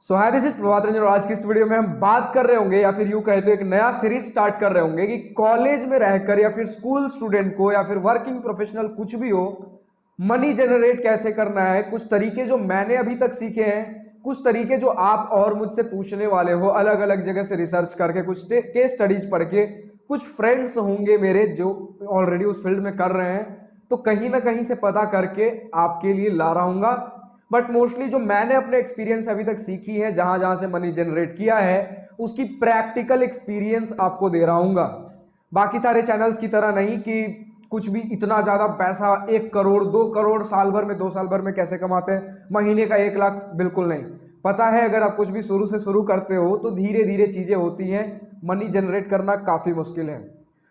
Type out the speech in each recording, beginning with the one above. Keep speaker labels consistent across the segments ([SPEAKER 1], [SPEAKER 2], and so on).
[SPEAKER 1] Hi this is Prabhat Ranjan और आज की इस वीडियो में हम बात कर रहे होंगे या फिर यूं कहे तो एक नया सीरीज स्टार्ट कर रहे होंगे कि कॉलेज में रहकर या फिर स्कूल स्टूडेंट को या फिर वर्किंग प्रोफेशनल कुछ भी हो, मनी जनरेट कैसे करना है। कुछ तरीके जो मैंने अभी तक सीखे हैं, कुछ तरीके जो आप और मुझसे पूछने वाले हो, अलग अलग जगह से रिसर्च करके, कुछ केस स्टडीज पढ़ के, कुछ फ्रेंड्स होंगे मेरे जो ऑलरेडी उस फील्ड में कर रहे हैं, तो कहीं ना कहीं से पता करके आपके लिए ला रहा हूंगा। बट मोस्टली जो मैंने अपने एक्सपीरियंस अभी तक सीखी है, जहां जहां से मनी जनरेट किया है, उसकी प्रैक्टिकल एक्सपीरियंस आपको दे रहा हूंगा। बाकी सारे चैनल्स की तरह नहीं कि कुछ भी इतना ज्यादा पैसा 1 करोड़ 2 करोड़ साल भर में 2 साल भर में कैसे कमाते हैं, महीने का 1 लाख, बिल्कुल नहीं। पता है अगर आप कुछ भी शुरू से शुरू करते हो तो धीरे धीरे चीजें होती हैं, मनी जनरेट करना काफी मुश्किल है।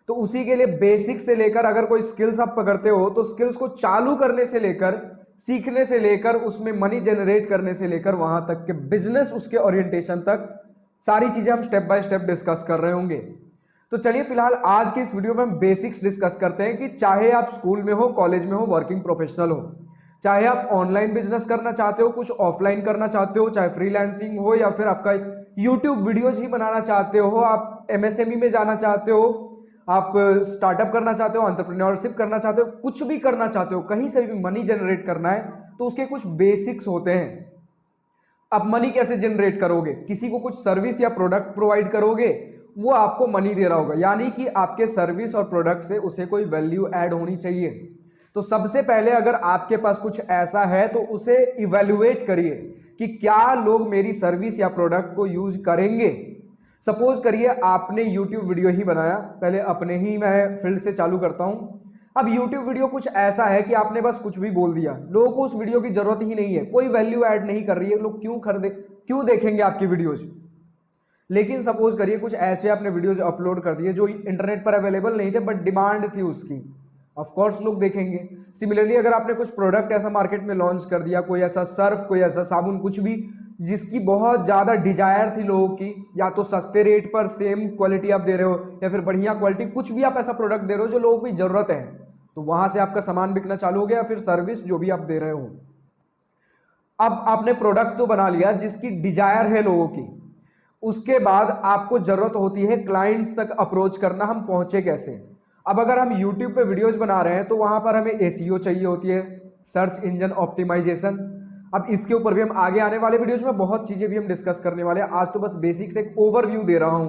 [SPEAKER 1] तो उसी के लिए बेसिक से लेकर अगर कोई स्किल्स आप पकड़ते हो तो स्किल्स को चालू करने से लेकर, सीखने से लेकर, उसमें मनी जनरेट करने से लेकर वहां तक के बिजनेस उसके ओरिएंटेशन तक सारी चीजें हम स्टेप बाय स्टेप डिस्कस कर रहे होंगे। तो चलिए फिलहाल आज के इस वीडियो में हम बेसिक्स डिस्कस करते हैं कि चाहे आप स्कूल में हो, कॉलेज में हो, वर्किंग प्रोफेशनल हो, चाहे आप ऑनलाइन बिजनेस करना चाहते हो, कुछ ऑफलाइन करना चाहते हो, चाहे फ्रीलांसिंग हो या फिर आपका यूट्यूब वीडियोज ही बनाना चाहते हो, आप एमएसएमई में जाना चाहते हो, आप स्टार्टअप करना चाहते हो, एंटरप्रेन्योरशिप करना चाहते हो, कुछ भी करना चाहते हो, कहीं से भी मनी जनरेट करना है तो उसके कुछ बेसिक्स होते हैं। अब मनी कैसे जनरेट करोगे? किसी को कुछ सर्विस या प्रोडक्ट प्रोवाइड करोगे, वो आपको मनी दे रहा होगा, यानी कि आपके सर्विस और प्रोडक्ट से उसे कोई वैल्यू ऐड होनी चाहिए। तो सबसे पहले अगर आपके पास कुछ ऐसा है तो उसे इवैल्यूएट करिए कि क्या लोग मेरी सर्विस या प्रोडक्ट को यूज करेंगे। सपोज करिए आपने यूट्यूब वीडियो ही बनाया, पहले अपने ही मैं फील्ड से चालू करता हूं। अब यूट्यूब वीडियो कुछ ऐसा है कि आपने बस कुछ भी बोल दिया, लोगों को उस वीडियो की जरूरत ही नहीं है, कोई वैल्यू ऐड नहीं कर रही है, लोग क्यों खरीदे, क्यों देखेंगे आपकी वीडियोज। लेकिन सपोज करिए कुछ ऐसे आपने वीडियोज अपलोड कर दिए जो इंटरनेट पर अवेलेबल नहीं थे बट डिमांड थी उसकी, ऑफ कोर्स लोग देखेंगे। सिमिलरली अगर आपने कुछ प्रोडक्ट ऐसा मार्केट में लॉन्च कर दिया, कोई ऐसा सर्फ, कोई ऐसा साबुन, कुछ भी जिसकी बहुत ज्यादा डिजायर थी लोगों की, या तो सस्ते रेट पर सेम क्वालिटी आप दे रहे हो या फिर बढ़िया क्वालिटी, कुछ भी आप ऐसा प्रोडक्ट दे रहे हो जो लोगों की जरूरत है, तो वहां से आपका सामान बिकना चालू हो गया, फिर सर्विस जो भी आप दे रहे हो। अब आपने प्रोडक्ट तो बना लिया जिसकी डिजायर है लोगों की, उसके बाद आपको जरूरत होती है क्लाइंट्स तक अप्रोच करना, हम पहुंचे कैसे। अब अगर हम यूट्यूब पे वीडियोज बना रहे हैं तो वहां पर हमें एसईओ चाहिए होती है, सर्च इंजन ऑप्टिमाइजेशन। अब इसके ऊपर भी हम आगे आने वाले वीडियोज में बहुत चीजें भी हम डिस्कस करने वाले हैं, आज तो बस बेसिक से एक ओवरव्यू दे रहा हूं।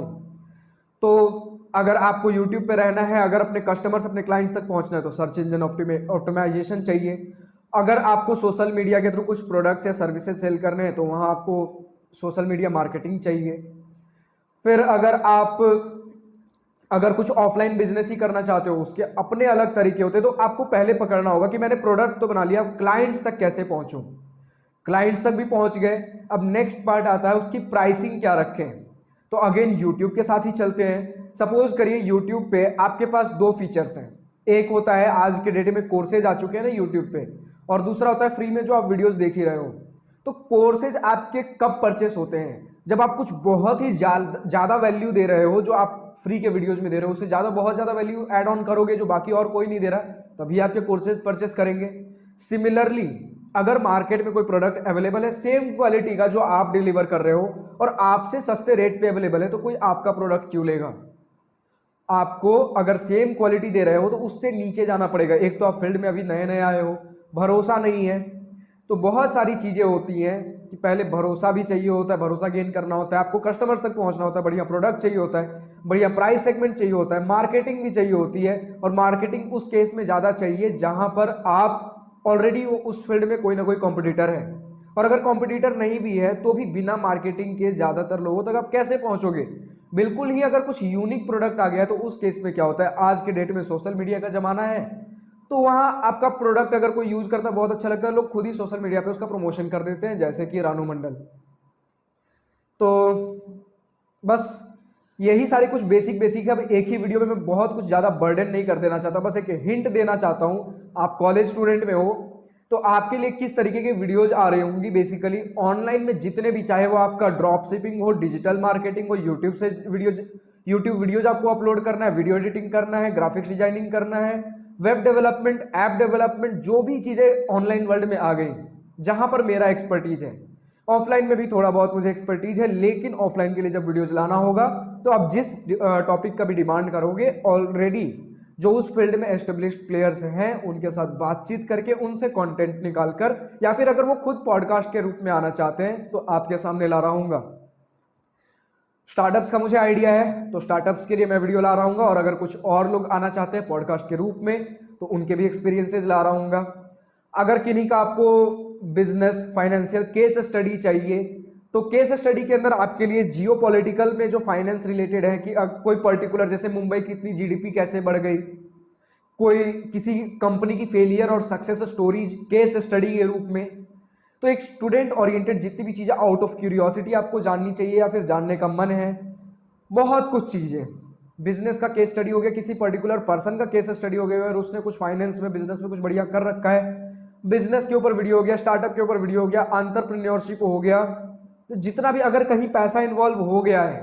[SPEAKER 1] तो अगर आपको यूट्यूब पे रहना है, अगर अपने कस्टमर्स, अपने क्लाइंट्स तक पहुंचना है तो सर्च इंजन ऑप्टिमाइजेशन चाहिए। अगर आपको सोशल मीडिया के थ्रू कुछ प्रोडक्ट्स या सर्विसेज सेल करने हैं तो वहां आपको सोशल मीडिया मार्केटिंग चाहिए। फिर अगर कुछ ऑफलाइन बिजनेस ही करना चाहते हो, उसके अपने अलग तरीके होते हैं, तो आपको पहले पकड़ना होगा कि मैंने प्रोडक्ट तो बना लिया, क्लाइंट्स तक कैसे पहुंचूं। क्लाइंट्स तक भी पहुंच गए, अब नेक्स्ट पार्ट आता है उसकी प्राइसिंग क्या रखें। तो अगेन यूट्यूब के साथ ही चलते हैं। सपोज करिए यूट्यूब पे आपके पास दो फीचर्स हैं, एक होता है आज के डेट में कोर्सेज आ चुके हैं ना यूट्यूब पे, और दूसरा होता है फ्री में जो आप वीडियोस देख ही रहे हो। तो कोर्सेज आपके कब परचेस होते हैं? जब आप कुछ बहुत ही ज्यादा वैल्यू दे रहे हो, जो आप फ्री के वीडियोज में दे रहे हो उससे ज्यादा, बहुत ज्यादा वैल्यू ऐड ऑन करोगे जो बाकी और कोई नहीं दे रहा, तभी आपके कोर्सेज परचेस करेंगे। सिमिलरली अगर मार्केट में कोई प्रोडक्ट अवेलेबल है सेम क्वालिटी का जो आप डिलीवर कर रहे हो और आपसे सस्ते रेट पे अवेलेबल है, तो कोई आपका प्रोडक्ट क्यों लेगा? आपको अगर सेम क्वालिटी दे रहे हो तो उससे नीचे जाना पड़ेगा। एक तो आप फील्ड में अभी नए नए आए हो, भरोसा नहीं है, तो बहुत सारी चीजें होती हैं कि पहले भरोसा भी चाहिए होता है, भरोसा गेन करना होता है, आपको कस्टमर्स तक पहुंचना होता है, बढ़िया प्रोडक्ट चाहिए होता है, बढ़िया प्राइस सेगमेंट चाहिए होता है, मार्केटिंग भी चाहिए होती है। और मार्केटिंग उस केस में ज्यादा चाहिए जहां पर आप ऑलरेडी उस फील्ड में कोई ना कोई कॉम्पिटिटर है, और अगर कॉम्पिटिटर नहीं भी है तो भी बिना मार्केटिंग के ज्यादातर लोगों तक आप कैसे पहुंचोगे? बिल्कुल ही अगर कुछ यूनिक प्रोडक्ट आ गया तो उस केस में क्या होता है, आज के डेट में सोशल मीडिया का जमाना है, तो वहां आपका प्रोडक्ट अगर कोई यूज करता है, बहुत अच्छा लगता है, लोग खुद ही सोशल मीडिया पे उसका प्रमोशन कर देते हैं, जैसे कि रानू मंडल। तो बस यही सारी कुछ बेसिक है। अब एक ही वीडियो में मैं बहुत कुछ ज्यादा बर्डन नहीं कर देना चाहता, बस एक हिंट देना चाहता हूं। आप कॉलेज स्टूडेंट में हो तो आपके लिए किस तरीके की वीडियोज आ रही होंगी, बेसिकली ऑनलाइन में जितने भी, चाहे वो आपका ड्रॉप शिपिंग हो, डिजिटल मार्केटिंग हो, यूट्यूब वीडियोज आपको अपलोड करना है, वीडियो एडिटिंग करना है, ग्राफिक्स डिजाइनिंग करना है, वेब डेवलपमेंट, ऐप डेवलपमेंट, जो भी चीजें ऑनलाइन वर्ल्ड में आ गई जहां पर मेरा एक्सपर्टीज है, ऑफलाइन में भी थोड़ा बहुत मुझे एक्सपर्टीज है, लेकिन ऑफलाइन के लिए जब वीडियोज लाना होगा तो आप जिस टॉपिक का भी डिमांड करोगे ऑलरेडी जो उस फील्ड में एस्टेब्लिश्ड प्लेयर्स हैं उनके साथ बातचीत करके उनसे कंटेंट निकालकर, या फिर अगर वो खुद पॉडकास्ट के रूप में आना चाहते हैं तो आपके सामने ला रहा हूँगा। स्टार्टअप्स का मुझे आइडिया है तो स्टार्टअप्स के लिए मैं वीडियो ला रहा हूँ, और अगर कुछ और लोग आना चाहते हैं पॉडकास्ट के रूप में तो उनके भी एक्सपीरियंसेस ला रहा हूँ। अगर किन्हीं का आपको बिजनेस फाइनेंशियल केस स्टडी चाहिए तो केस स्टडी के अंदर आपके लिए जियो पॉलिटिकल में जो फाइनेंस रिलेटेड है कि कोई पर्टिकुलर जैसे मुंबई की इतनी जीडीपी कैसे बढ़ गई, कोई किसी कंपनी की फेलियर और सक्सेस स्टोरीज केस स्टडी के रूप में, तो एक स्टूडेंट ओरिएंटेड जितनी भी चीज़ें आउट ऑफ क्यूरियोसिटी आपको जाननी चाहिए या फिर जानने का मन है, बहुत कुछ चीज़ें, बिजनेस का केस स्टडी हो गया, किसी पर्टिकुलर पर्सन का केस स्टडी हो गया और उसने कुछ फाइनेंस में बिजनेस में कुछ बढ़िया कर रखा है, बिजनेस के ऊपर वीडियो हो गया, स्टार्टअप के ऊपर वीडियो हो गया, एंटरप्रेन्योरशिप हो गया, तो जितना भी अगर कहीं पैसा इन्वॉल्व हो गया है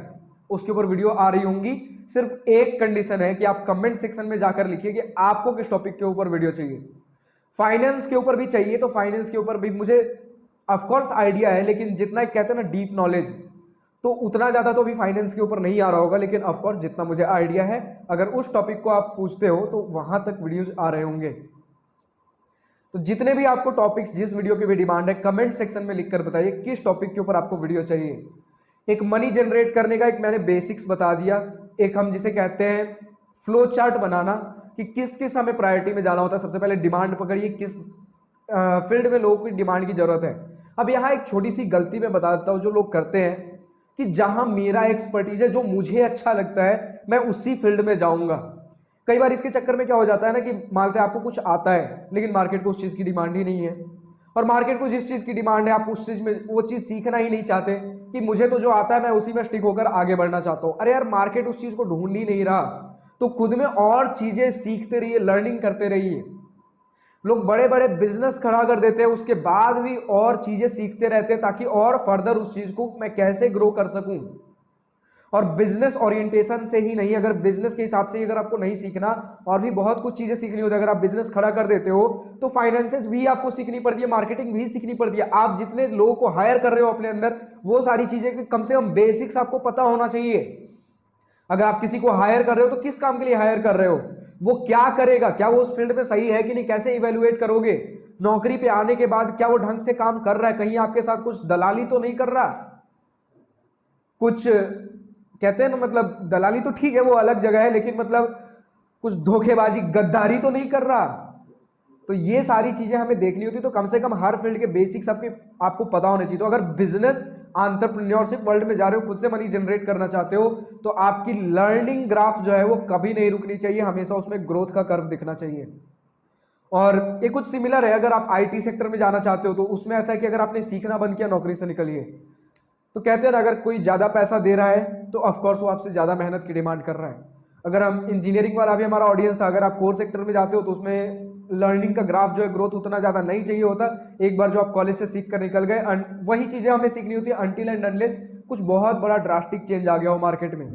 [SPEAKER 1] उसके ऊपर वीडियो आ रही होंगी। सिर्फ एक कंडीशन है कि आप कमेंट सेक्शन में जाकर लिखिए कि आपको किस टॉपिक के ऊपर वीडियो चाहिए। फाइनेंस के ऊपर भी चाहिए तो फाइनेंस के ऊपर भी मुझे ऑफकोर्स आइडिया है, लेकिन जितना कहते हैं ना डीप नॉलेज, तो उतना ज़्यादा तो अभी फाइनेंस के ऊपर नहीं आ रहा होगा, लेकिन ऑफकोर्स जितना मुझे आइडिया है अगर उस टॉपिक को आप पूछते हो तो वहां तक वीडियोज आ रहे होंगे। तो जितने भी आपको टॉपिक्स जिस वीडियो की भी डिमांड है कमेंट सेक्शन में लिखकर बताइए किस टॉपिक के ऊपर आपको वीडियो चाहिए। एक मनी जनरेट करने का एक मैंने बेसिक्स बता दिया, एक हम जिसे कहते हैं फ्लो चार्ट बनाना कि किस किस हमें प्रायोरिटी में जाना होता है। सबसे पहले डिमांड पकड़िए, किस फील्ड में लोगों की डिमांड की जरूरत है। अब यहाँ एक छोटी सी गलती मैं बता देता हूँ जो लोग करते हैं कि जहां मेरा एक्सपर्टीज है, जो मुझे अच्छा लगता है, मैं उसी फील्ड में जाऊंगा। कई बार इसके चक्कर में क्या हो जाता है ना कि मानते हैं आपको कुछ आता है लेकिन मार्केट को उस चीज़ की डिमांड ही नहीं है, और मार्केट को जिस चीज़ की डिमांड है आप उस चीज़ में वो चीज़ सीखना ही नहीं चाहते कि मुझे तो जो आता है मैं उसी में स्टिक होकर आगे बढ़ना चाहता हूँ। अरे यार मार्केट उस चीज़ को ढूंढ ही नहीं रहा, तो खुद में और चीज़ें सीखते रहिए, लर्निंग करते रहिए। लोग बड़े बड़े बिजनेस खड़ा कर देते हैं उसके बाद भी और चीज़ें सीखते रहते हैं ताकि और फर्दर उस चीज़ को मैं कैसे ग्रो कर सकूं। और बिजनेस ओरिएंटेशन से ही नहीं, अगर बिजनेस के हिसाब से ही अगर आपको नहीं सीखना और भी बहुत कुछ चीजें सीखनी होती है। अगर आप बिजनेस खड़ा कर देते हो तो फाइनेंसेस भी आपको सीखनी पड़ती है, मार्केटिंग भी सीखनी पड़ती है। आप जितने लोगों को हायर कर रहे हो अपने अंदर, वो सारी चीजें कम से कम बेसिक्स आपको पता होना चाहिए। अगर आप किसी को हायर कर रहे हो तो किस काम के लिए हायर कर रहे हो, वो क्या करेगा, क्या वो उस फील्ड में सही है कि नहीं, कैसे इवेल्युएट करोगे। नौकरी पे आने के बाद क्या वो ढंग से काम कर रहा है, कहीं आपके साथ कुछ दलाली तो नहीं कर रहा, कुछ कहते हैं ना मतलब दलाली तो ठीक है वो अलग जगह है, लेकिन मतलब कुछ धोखेबाजी गद्दारी तो नहीं कर रहा। तो ये सारी चीजें हमें देखनी होती, तो कम से कम हर फील्ड के बेसिक्स आपको पता होने चाहिए। तो अगर बिजनेस एंटरप्रेन्योरशिप वर्ल्ड में जा रहे हो, खुद से मनी जनरेट करना चाहते हो, तो आपकी लर्निंग ग्राफ जो है वो कभी नहीं रुकनी चाहिए, हमेशा उसमें ग्रोथ का कर्व दिखना चाहिए। और ये कुछ सिमिलर है अगर आप आईटी सेक्टर में जाना चाहते हो, तो उसमें ऐसा है कि अगर आपने सीखना बंद किया नौकरी से निकलिए। तो कहते हैं ना अगर कोई ज़्यादा पैसा दे रहा है तो ऑफकोर्स वो आपसे ज़्यादा मेहनत की डिमांड कर रहा है। अगर हम इंजीनियरिंग वाला भी हमारा ऑडियंस था, अगर आप कोर सेक्टर में जाते हो तो उसमें लर्निंग का ग्राफ जो है ग्रोथ उतना ज़्यादा नहीं चाहिए होता। एक बार जो आप कॉलेज से सीख कर निकल गए, वही चीज़ें हमें सीखनी होती है अनटिल एंड अनलेस कुछ बहुत बड़ा ड्रास्टिक चेंज आ गया हो मार्केट में।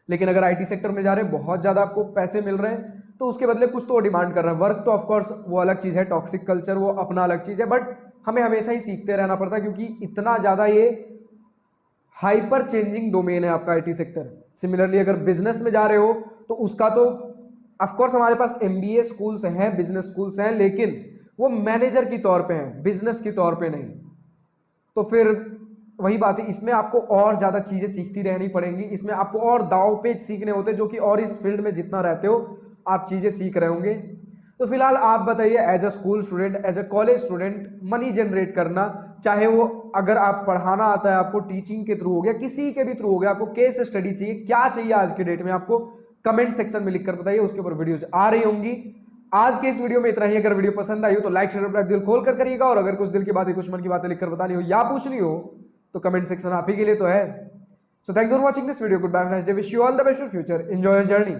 [SPEAKER 1] लेकिन अगर आईटी सेक्टर में जा रहे हैं, बहुत ज़्यादा आपको पैसे मिल रहे हैं, तो उसके बदले कुछ तो डिमांड कर रहा है। वर्क तो ऑफकोर्स वो अलग चीज़ है, टॉक्सिक कल्चर वो अपना अलग चीज़ है, बट हमें हमेशा ही सीखते रहना पड़ता है क्योंकि इतना ज़्यादा ये हाइपर चेंजिंग डोमेन है आपका आईटी सेक्टर। सिमिलरली अगर बिजनेस में जा रहे हो तो उसका तो ऑफकोर्स हमारे पास एमबीए स्कूल्स हैं, बिजनेस स्कूल्स हैं, लेकिन वो मैनेजर के तौर पे हैं, बिजनेस के तौर पे नहीं। तो फिर वही बात है, इसमें आपको और ज़्यादा चीज़ें सीखती रहनी पड़ेंगी, इसमें आपको और दाव पेच सीखने होते हैं, जो कि और इस फील्ड में जितना रहते हो आप चीज़ें सीख रहे होंगे। तो फिलहाल आप बताइए, as a school student, as a college student, money generate करना, चाहे वो अगर आप पढ़ाना आता है आपको टीचिंग के थ्रू हो गया, किसी के भी थ्रू हो गया, आपको केस स्टडी चाहिए, क्या चाहिए आज के डेट में, आपको कमेंट सेक्शन में लिखकर बताइए, उसके ऊपर वीडियोज आ रही होंगी। आज के इस वीडियो में इतना ही। अगर वीडियो पसंद आई हो तो लाइक शेयर दिल खोल कर करिएगा, और अगर कुछ दिल की बातें, कुछ मन की बातें लिखकर बतानी हो या पूछनी हो तो कमेंट सेक्शन आप ही के लिए तो है। So thank you for watching this video, good bye, nice day, wish you all the best for future, enjoy your journey.